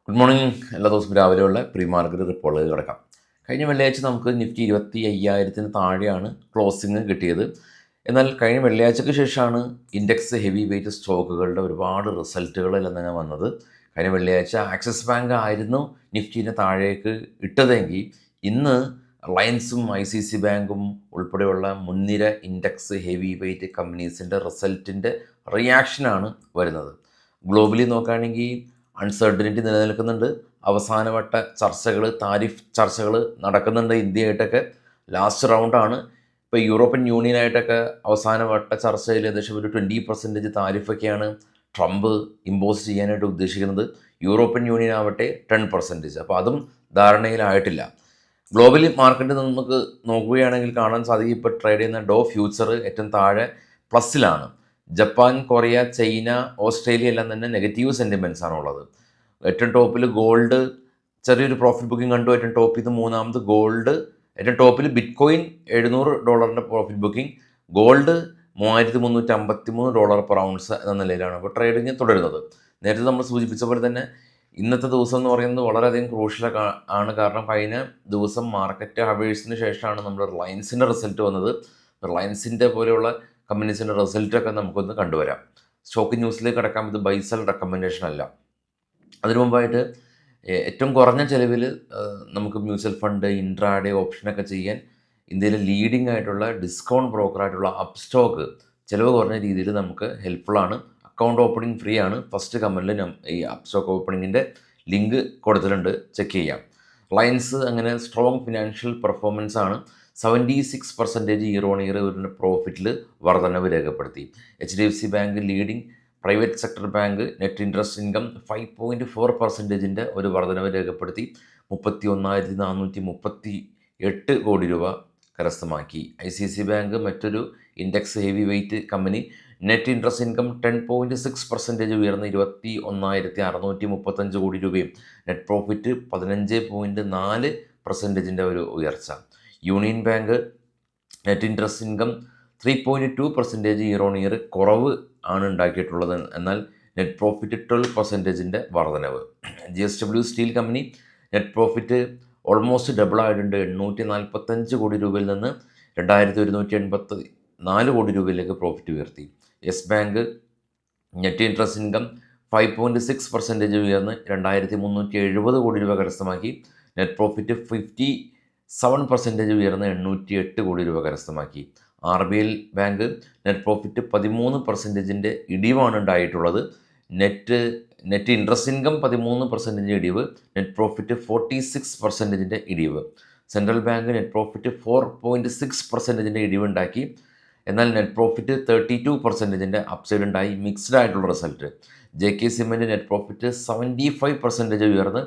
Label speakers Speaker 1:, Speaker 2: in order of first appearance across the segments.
Speaker 1: Good morning. എല്ലാ ദിവസവും രാവിലെയുള്ള പ്രീ മാർക്കറ്റ് റിപ്പോർട്ടുകൾ കിടക്കാം. കഴിഞ്ഞ വെള്ളിയാഴ്ച നമുക്ക് നിഫ്റ്റി 25,000 താഴെയാണ് ക്ലോസിങ് കിട്ടിയത്. എന്നാൽ കഴിഞ്ഞ വെള്ളിയാഴ്ചയ്ക്ക് ശേഷമാണ് ഇൻഡെക്സ് ഹെവി വെയ്റ്റ് സ്റ്റോക്കുകളുടെ ഒരുപാട് റിസൾട്ടുകളെല്ലാം തന്നെ വന്നത്. കഴിഞ്ഞ വെള്ളിയാഴ്ച ആക്സിസ് ബാങ്ക് ആയിരുന്നു നിഫ്റ്റിനെ താഴേക്ക് ഇട്ടതെങ്കിൽ ഇന്ന് റിലയൻസും ICICI ബാങ്കും ഉൾപ്പെടെയുള്ള മുൻനിര ഇൻഡെക്സ് ഹെവി വെയ്റ്റ് കമ്പനീസിൻ്റെ റിസൾട്ടിൻ്റെ റിയാക്ഷനാണ് വരുന്നത്. ഗ്ലോബലി നോക്കുകയാണെങ്കിൽ അൺസർട്ടനിറ്റി നിലനിൽക്കുന്നുണ്ട്. അവസാനവട്ട ചർച്ചകൾ, താരിഫ് ചർച്ചകൾ നടക്കുന്നുണ്ട് ഇന്ത്യയായിട്ടൊക്കെ. ലാസ്റ്റ് റൗണ്ടാണ്. ഇപ്പോൾ യൂറോപ്യൻ യൂണിയനായിട്ടൊക്കെ അവസാനവട്ട ചർച്ചയിൽ ഏകദേശം ഒരു 20% താരിഫൊക്കെയാണ് ട്രംപ് ഇമ്പോസ് ചെയ്യാനായിട്ട് ഉദ്ദേശിക്കുന്നത്. യൂറോപ്യൻ യൂണിയൻ ആവട്ടെ 10%. അപ്പോൾ അതും ധാരണയിലായിട്ടില്ല. ഗ്ലോബലി മാർക്കറ്റ് നമുക്ക് നോക്കുകയാണെങ്കിൽ കാണാൻ സാധിക്കും, ഇപ്പോൾ ട്രേഡ് ചെയ്യുന്ന ഡോ ഫ്യൂച്ചർ ഏറ്റവും താഴെ പ്ലസ്സിലാണ്. ജപ്പാൻ, കൊറിയ, ചൈന, ഓസ്ട്രേലിയ എല്ലാം തന്നെ നെഗറ്റീവ് സെൻറ്റിമെൻറ്റ്സ് ആണുള്ളത്. ഏറ്റവും ടോപ്പിൽ ഗോൾഡ് ചെറിയൊരു പ്രോഫിറ്റ് ബുക്കിംഗ് കണ്ടു. ഏറ്റവും ടോപ്പിൽ ഇത് മൂന്നാമത് ഗോൾഡ്. ഏറ്റവും ടോപ്പിൽ bitcoin $700 profit booking. Gold $3,353 per ounce എന്ന നിലയിലാണ് അപ്പോൾ ട്രേഡിങ് തുടരുന്നത്. നേരത്തെ നമ്മൾ സൂചിപ്പിച്ച പോലെ തന്നെ ഇന്നത്തെ ദിവസം എന്ന് പറയുന്നത് വളരെയധികം ക്രൂഷ്യൽ ആണ്. കാരണം കഴിഞ്ഞ ദിവസം മാർക്കറ്റ് ഹവേഴ്സിന് ശേഷമാണ് നമ്മുടെ റിലയൻസിൻ്റെ റിസൾട്ട് വന്നത്. റിലയൻസിൻ്റെ പോലെയുള്ള കമ്പനീസിൻ്റെ റിസൾട്ടൊക്കെ നമുക്കൊന്ന് കണ്ടുവരാം. സ്റ്റോക്ക് ന്യൂസിലേക്ക് കിടക്കാം. ഇത് ബൈസൽ റെക്കമെൻഡേഷൻ അല്ല. അതിനു മുമ്പായിട്ട് ഏറ്റവും കുറഞ്ഞ ചിലവിൽ നമുക്ക് മ്യൂച്വൽ ഫണ്ട്, ഇൻട്രാഡേ ഓപ്ഷനൊക്കെ ചെയ്യാൻ ഇന്ത്യയിലെ ലീഡിംഗ് ആയിട്ടുള്ള ഡിസ്കൗണ്ട് ബ്രോക്കറായിട്ടുള്ള അപ്സ്റ്റോക്ക് ചിലവ് കുറഞ്ഞ രീതിയിൽ നമുക്ക് ഹെൽപ്ഫുള്ളാണ്. അക്കൗണ്ട് ഓപ്പണിംഗ് ഫ്രീ ആണ്. ഫസ്റ്റ് കമൻറ്റിൽ ഈ അപ്സ്റ്റോക്ക് ഓപ്പണിങ്ങിൻ്റെ ലിങ്ക് കൊടുത്തിട്ടുണ്ട്, ചെക്ക് ചെയ്യാം. റിലയൻസ് അങ്ങനെ സ്ട്രോങ് ഫിനാൻഷ്യൽ പെർഫോമൻസ് ആണ്. 76% ഇയർ ഓൺ ഇയർ ഒരു പ്രോഫിറ്റിൽ വർധനവ് രേഖപ്പെടുത്തി. HDFC bank leading private sector bank net interest income 5.4% ഒരു വർധനവ് രേഖപ്പെടുത്തി 31,438 കോടി രൂപ കരസ്ഥമാക്കി. ICICI ബാങ്ക് മറ്റൊരു index heavy weight company net interest income 10.6% ഉയർന്ന് 21,635 കോടി രൂപയും നെറ്റ് പ്രോഫിറ്റ് 15.4% ഒരു ഉയർച്ച. Union bank net interest income 3.2% year on year കുറവ് ആണ് ഉണ്ടാക്കിയിട്ടുള്ളത്. എന്നാൽ നെറ്റ് പ്രോഫിറ്റ് 12% വർധനവ്. JSW steel company net profit almost double ആയിട്ടുണ്ട്. 845 കോടി രൂപയിൽ നിന്ന് 2,184 കോടി രൂപയിലേക്ക് പ്രോഫിറ്റ് ഉയർത്തി. Yes bank net interest income 5.6% ഉയർന്ന് 2,370 കോടി രൂപ കരസ്ഥമാക്കി. നെറ്റ് പ്രോഫിറ്റ് 57% ഉയർന്ന് 808 കോടി രൂപ കരസ്ഥമാക്കി. RBL ബാങ്ക് നെറ്റ് പ്രോഫിറ്റ് 13% ഇടിവാണ് ഉണ്ടായിട്ടുള്ളത്. നെറ്റ് ഇൻട്രസ്റ്റ് ഇൻകം 13% ഇടിവ്, നെറ്റ് പ്രോഫിറ്റ് 46% ഇടിവ്. Central bank net profit 4.6% ഇടിവുണ്ടാക്കി. എന്നാൽ നെറ്റ് പ്രോഫിറ്റ് 32% അപ്സൈഡ് ഉണ്ടായി. മിക്സ്ഡ് ആയിട്ടുള്ള result. JK cement net profit 75% ഉയർന്ന്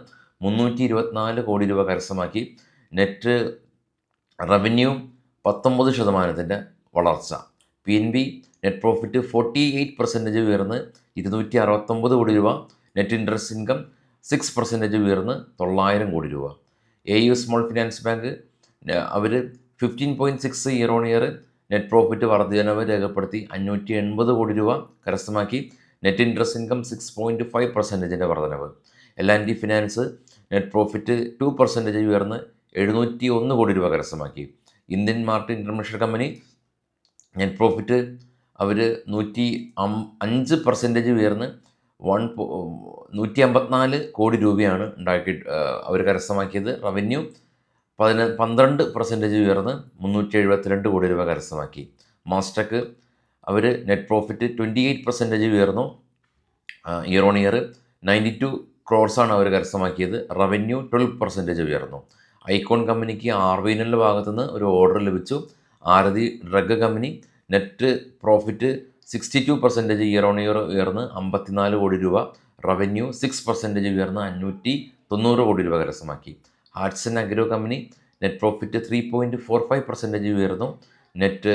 Speaker 1: 324 കോടി രൂപ കരസ്ഥമാക്കി. നെറ്റ് റവന്യൂ 19% വളർച്ച. PNB നെറ്റ് പ്രോഫിറ്റ് 48% ഉയർന്ന് 269 കോടി രൂപ. നെറ്റ് ഇൻട്രസ്റ്റ് ഇൻകം 6% ഉയർന്ന് 900 കോടി രൂപ. AU സ്മോൾ ഫിനാൻസ് ബാങ്ക് അവർ 15.6 year on year net profit വർധനവ് രേഖപ്പെടുത്തി 580 കോടി രൂപ കരസ്ഥമാക്കി. നെറ്റ് ഇൻട്രസ്റ്റ് ഇൻകം 6.5% വർധനവ്. L&T ഫിനാൻസ് നെറ്റ് പ്രോഫിറ്റ് 2% ഉയർന്ന് 701 കോടി രൂപ കരസ്ഥമാക്കി. Indian Mart International company net profit അവർ 105% ഉയർന്ന് 154 കോടി രൂപയാണ് അവർ കരസ്ഥമാക്കിയത്. റവന്യൂ 12% ഉയർന്ന് 372 കോടി രൂപ കരസ്ഥമാക്കി. മാസ്റ്റക്ക് അവർ നെറ്റ് പ്രോഫിറ്റ് 28% ഉയർന്നു ഇയർ ഓൺ ഇയർ 92 ക്രോർസാണ് അവർ കരസ്ഥമാക്കിയത്. റവന്യൂ 12% ഉയർന്നു. ഐക്കോൺ കമ്പനിക്ക് RVNL ഭാഗത്തുനിന്ന് ഒരു ഓർഡർ ലഭിച്ചു. Aarti drug company net profit 62% year on year ഉയർന്ന് 54 കോടി രൂപ. റവന്യൂ 6% ഉയർന്ന് 590 കോടി രൂപ കരസ്ഥമാക്കി. ഹാർട്സൺ അഗ്രോ കമ്പനി നെറ്റ് പ്രോഫിറ്റ് 3.45% ഉയർന്നു. നെറ്റ്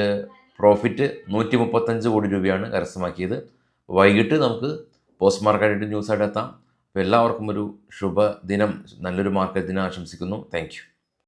Speaker 1: പ്രോഫിറ്റ് 135 കോടി രൂപയാണ് കരസ്ഥമാക്കിയത്. വൈകിട്ട് നമുക്ക് പോസ്റ്റ് മാർക്കറ്റ് ന്യൂസായിട്ട് എത്താം. അപ്പോൾ എല്ലാവർക്കും ഒരു ശുഭദിനം, നല്ലൊരു മാർക്കറ്റ് ദിനം ആശംസിക്കുന്നു. Thank you.